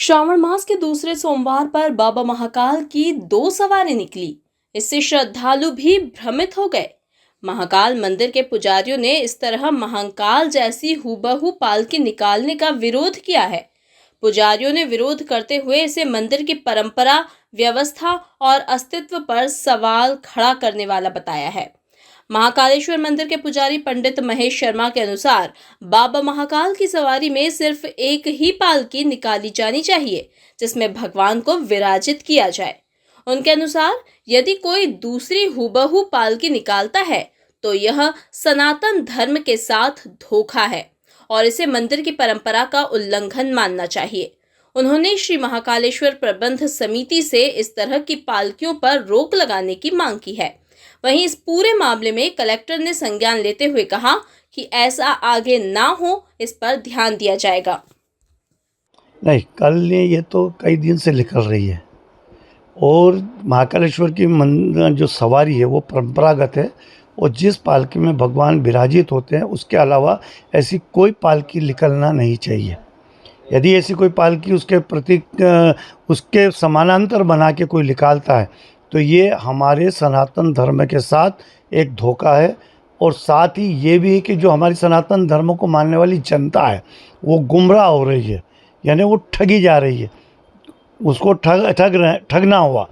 श्रावण मास के दूसरे सोमवार पर बाबा महाकाल की दो सवारी निकली। इससे श्रद्धालु भी भ्रमित हो गए। महाकाल मंदिर के पुजारियों ने इस तरह महाकाल जैसी हूबहू पालकी निकालने का विरोध किया है। पुजारियों ने विरोध करते हुए इसे मंदिर की परंपरा, व्यवस्था और अस्तित्व पर सवाल खड़ा करने वाला बताया है। महाकालेश्वर मंदिर के पुजारी पंडित महेश शर्मा के अनुसार बाबा महाकाल की सवारी में सिर्फ एक ही पालकी निकाली जानी चाहिए, जिसमें भगवान को विराजित किया जाए। उनके अनुसार यदि कोई दूसरी हूबहू पालकी निकालता है तो यह सनातन धर्म के साथ धोखा है और इसे मंदिर की परंपरा का उल्लंघन मानना चाहिए। उन्होंने श्री महाकालेश्वर प्रबंध समिति से इस तरह की पालकियों पर रोक लगाने की मांग की है। वहीं इस पूरे मामले में कलेक्टर ने संज्ञान लेते हुए कहा कि ऐसा आगे ना हो, इस पर ध्यान दिया जाएगा। नहीं, कल ने ये तो कई दिन से निकल रही है और महाकालेश्वर की जो सवारी है वो परंपरागत है और जिस पालकी में भगवान विराजित होते हैं उसके अलावा ऐसी कोई पालकी निकलना नहीं चाहिए। यदि ऐसी कोई पालकी उसके प्रतीक उसके समानांतर बना के कोई निकालता है तो ये हमारे सनातन धर्म के साथ एक धोखा है और साथ ही ये भी है कि जो हमारी सनातन धर्म को मानने वाली जनता है वो गुमराह हो रही है, यानी वो ठगी जा रही है, उसको ठगना हुआ।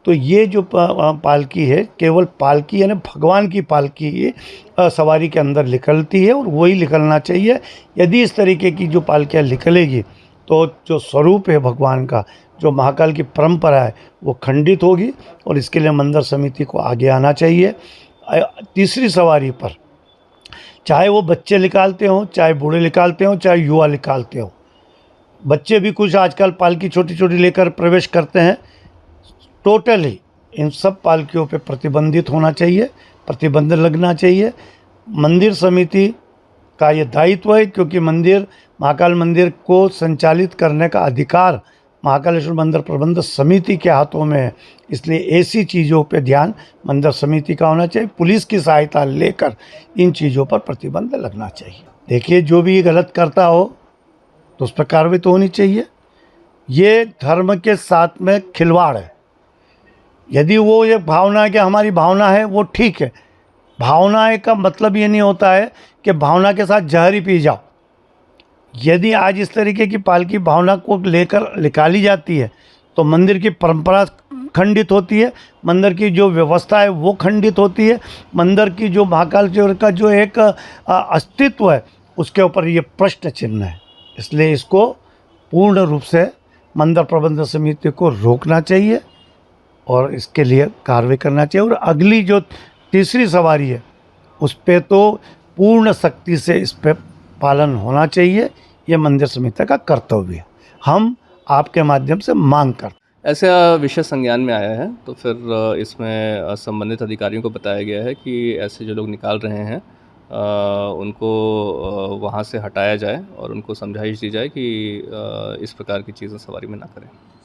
तो ये जो पालकी है केवल पालकी यानी भगवान की पालकी सवारी के अंदर निकलती है और वही निकलना चाहिए। यदि इस तरीके की जो पालकियाँ निकलेगी तो जो स्वरूप है भगवान का, जो महाकाल की परंपरा है वो खंडित होगी और इसके लिए मंदिर समिति को आगे आना चाहिए। तीसरी सवारी पर चाहे वो बच्चे निकालते हों, चाहे बूढ़े निकालते हों, चाहे युवा निकालते हों, बच्चे भी कुछ आजकल पालकी छोटी छोटी लेकर प्रवेश करते हैं। टोटली इन सब पालकियों पे प्रतिबंधित होना चाहिए, प्रतिबंध लगना चाहिए। मंदिर समिति का ये दायित्व है क्योंकि महाकाल मंदिर को संचालित करने का अधिकार महाकालेश्वर मंदिर प्रबंध समिति के हाथों में है। इसलिए ऐसी चीज़ों पे ध्यान मंदिर समिति का होना चाहिए। पुलिस की सहायता लेकर इन चीज़ों पर प्रतिबंध लगना चाहिए। देखिए, जो भी गलत करता हो तो उस पर कार्रवाई तो होनी चाहिए। ये धर्म के साथ में खिलवाड़ है। यदि वो ये भावना है कि हमारी भावना है वो ठीक है, भावना का मतलब ये नहीं होता है कि भावना के साथ जहर ही पी जाओ। यदि आज इस तरीके की पालकी भावना को लेकर निकाली जाती है तो मंदिर की परंपरा खंडित होती है, मंदिर की जो व्यवस्था है वो खंडित होती है, मंदिर की जो महाकालेश्वर का जो एक अस्तित्व है उसके ऊपर ये प्रश्न चिन्ह है। इसलिए इसको पूर्ण रूप से मंदिर प्रबंध समिति को रोकना चाहिए और इसके लिए कार्रवाई करना चाहिए। और अगली जो तीसरी सवारी है उस पर तो पूर्ण सख्ती से इस पर पालन होना चाहिए। ये मंदिर समिति का कर्तव्य है। हम आपके माध्यम से मांग करते ऐसा विषय संज्ञान में आया है तो फिर इसमें संबंधित अधिकारियों को बताया गया है कि ऐसे जो लोग निकाल रहे हैं उनको वहाँ से हटाया जाए और उनको समझाइश दी जाए कि इस प्रकार की चीज़ें सवारी में ना करें।